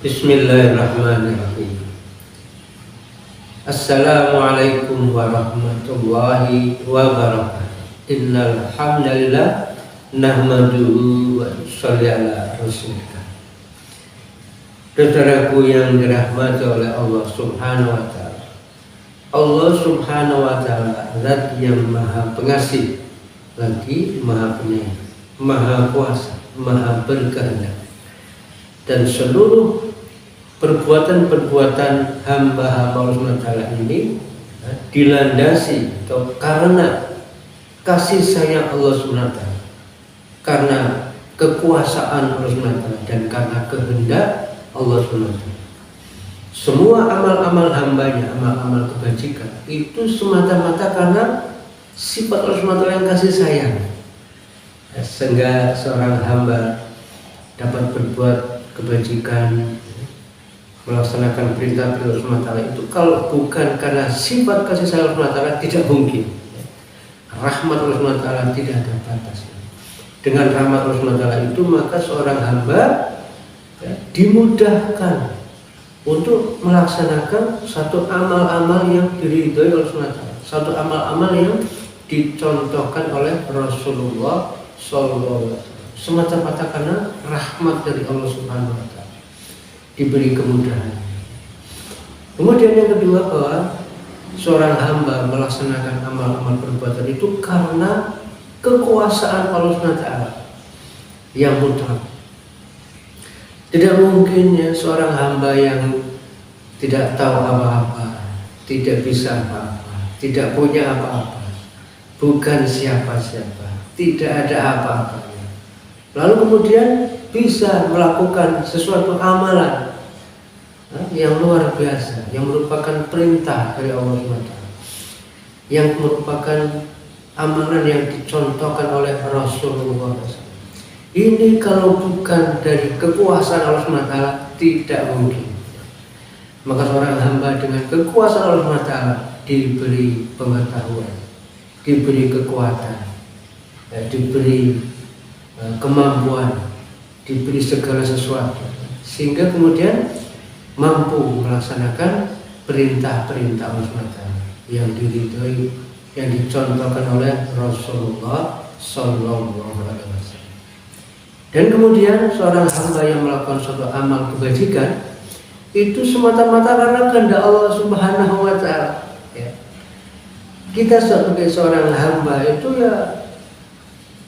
Bismillahirrahmanirrahim. Assalamualaikum warahmatullahi wabarakatuh. Innal hamdalillah nahmaduhu wa nusalli ala rasulillah. Saudaraku yang dirahmati oleh Allah Subhanahu wa taala. Allah Subhanahu wa taala zat yang maha pengasih, lagi maha penyayang, maha kuasa, maha berkehendak. Dan seluruh perbuatan-perbuatan hamba-hamba Allah SWT ini dilandasi atau karena kasih sayang Allah SWT, karena kekuasaan Allah SWT, dan karena kehendak Allah SWT. Semua amal-amal hambanya, amal-amal kebajikan itu semata-mata karena sifat Allah SWT yang kasih sayang, sehingga seorang hamba dapat berbuat kebajikan, melaksanakan perintah Allah SWT itu kalau bukan karena sifat kasih sayang Allah SWT tidak mungkin. Rahmat Allah SWT tidak ada batas. Dengan rahmat Allah SWT itu maka seorang hamba dimudahkan untuk melaksanakan satu amal-amal yang diridhoi Allah SWT, satu amal-amal yang dicontohkan oleh Rasulullah SAW, semata-mata karena rahmat dari Allah Subhanahu wa taala, diberi kemudahan. Kemudian yang kedua, bahwa seorang hamba melaksanakan amal-amal perbuatan itu karena kekuasaan Allah SWT yang mutlak. Tidak mungkin ya seorang hamba yang tidak tahu apa-apa, tidak bisa apa-apa, tidak punya apa-apa, bukan siapa-siapa, tidak ada apa-apanya, lalu kemudian bisa melakukan sesuatu amalan yang luar biasa, yang merupakan perintah dari Allah SWT, yang merupakan amalan yang dicontohkan oleh Rasulullah SAW. Ini kalau bukan dari kekuasaan Allah SWT tidak mungkin. Maka seorang hamba dengan kekuasaan Allah SWT diberi pengetahuan, diberi kekuatan, diberi kemampuan, diberi segala sesuatu, sehingga kemudian mampu melaksanakan perintah-perintah Allah SWT yang diridhoi, yang dicontohkan oleh Rasulullah Sallallahu Alaihi Wasallam. Dan kemudian seorang hamba yang melakukan suatu amal kebajikan itu semata-mata karena kehendak Allah Subhanahu Wa Taala. Kita sebagai seorang hamba itu ya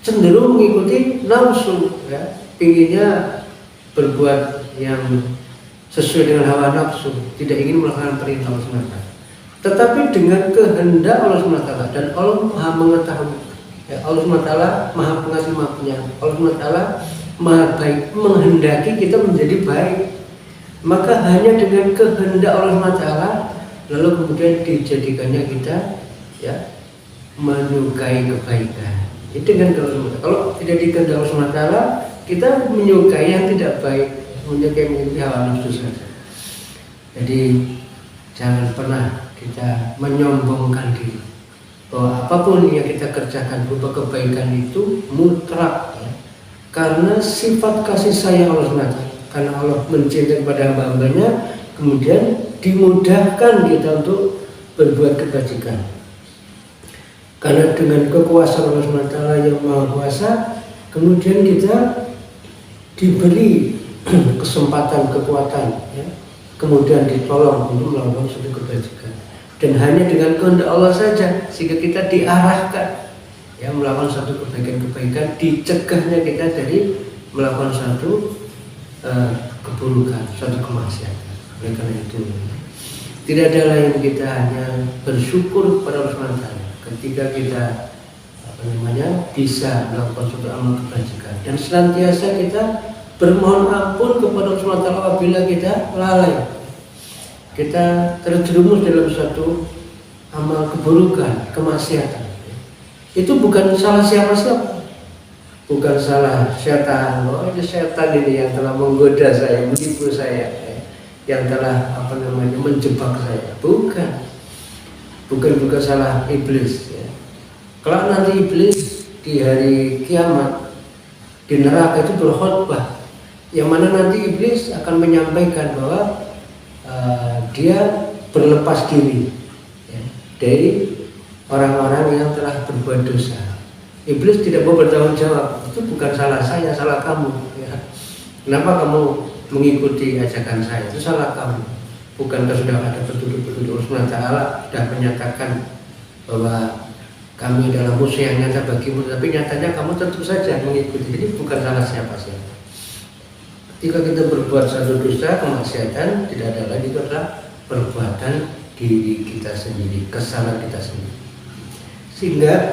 cenderung mengikuti nafsu, inginnya berbuat yang sesuai dengan hawa nafsu, tidak ingin melakukan perintah Allah SWT. Tetapi dengan kehendak Allah SWT, dan Allah maha mengetahui, Allah SWT maha pengasih, maha penyayang, Allah SWT maha baik, menghendaki kita menjadi baik. Maka hanya dengan kehendak Allah SWT, lalu kemudian dijadikannya kita menyukai kebaikan. Dengan kalau tidak dikehendaki Allah SWT, kita menyukai yang tidak baik, menyukai mengikuti hawa nafsu saja. Jadi jangan pernah kita menyombongkan diri bahwa apapun yang kita kerjakan berupa kebaikan itu mutlak, karena sifat kasih sayang Allah SWT, karena Allah mencintai kepada hamba-hambanya, kemudian dimudahkan kita untuk berbuat kebajikan. Karena dengan kekuasaan Allah SWT yang maha kuasa, kemudian kita diberi kesempatan, kekuatan, kemudian ditolong untuk melakukan suatu kebajikan. Dan hanya dengan kehendak Allah saja, sehingga kita diarahkan melakukan suatu kebaikan-kebaikan, dicegahnya kita dari melakukan suatu keburukan, suatu kemaksiatan. Oleh karena itu, tidak ada lain kita hanya bersyukur kepada Allah SWT ketika kita bisa melakukan suatu amal kebajikan, dan senantiasa kita bermohon ampun kepada Allah SWT apabila kita lalai, kita terjerumus dalam suatu amal keburukan, kemaksiatan. Itu bukan salah siapa-siapa, bukan salah setan. Oh, ini setan ini yang telah menggoda saya, menipu saya, yang telah menjebak saya. Bukan juga salah iblis. Kalau nanti iblis di hari kiamat di neraka itu berkhutbah, yang mana nanti iblis akan menyampaikan bahwa dia berlepas diri ya, dari orang-orang yang telah berbuat dosa. Iblis tidak mau bertanggung jawab, itu bukan salah saya, salah kamu ya. Kenapa kamu mengikuti ajakan saya? Itu salah kamu. Bukankah sudah ada petunjuk-petunjuk Allah Ta'ala sudah menyatakan bahwa kami adalah musuh yang nyata bagimu, tapi nyatanya kamu tentu saja mengikuti. Jadi bukan salah siapa-siapa. Ketika kita berbuat satu dosa, kemaksiatan, tidak ada lagi, itu adalah perbuatan diri kita sendiri, kesalahan kita sendiri. Sehingga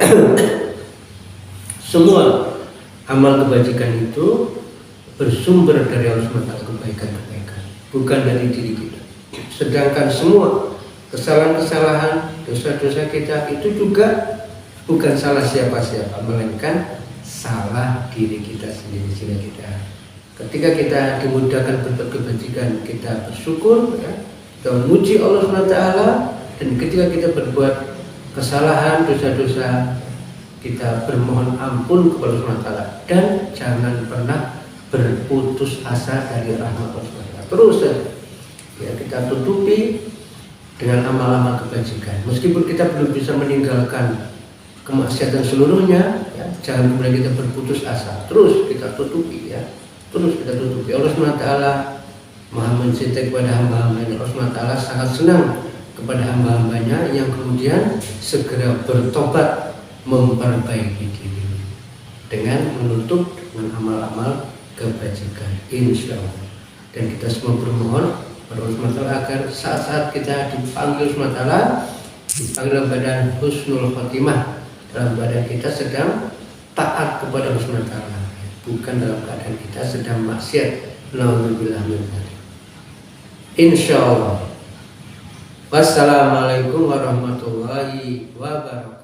semua amal kebajikan itu bersumber dari Allah SWT, kebaikan-kebaikan, bukan dari diri kita. Sedangkan semua kesalahan-kesalahan, dosa-dosa kita itu juga bukan salah siapa-siapa, melainkan salah diri kita sendiri. Sehingga kita, ketika kita dimudahkan berbuat kebajikan, kita bersyukur ya, kita memuji Allah SWT, dan ketika kita berbuat kesalahan, dosa-dosa, kita bermohon ampun kepada Allah SWT, dan jangan pernah berputus asa dari rahmat Allah SWT. Terus ya, kita tutupi dengan amal-amal kebajikan. Meskipun kita belum bisa meninggalkan kemaksiatan seluruhnya, ya, jangan kemudian kita berputus asa. Terus kita tutupi ya, terus kita tutupi. Allah SWT Maha mencintai kepada hamba-hambanya. Allah SWT sangat senang kepada hamba-hambanya yang kemudian segera bertobat, memperbaiki diri dengan menutup dengan amal-amal kebajikan, insya Allah. Dan kita semua bermohon kepada Allah SWT agar saat-saat kita dipanggil SWT, dipanggil dalam badan husnul khotimah, dalam badan kita sedang taat kepada Allah SWT, bukan dalam keadaan kita sedang maksiat. Nauzubillah min dzalik. Insya Allah. Wassalamualaikum warahmatullahi wabarakatuh.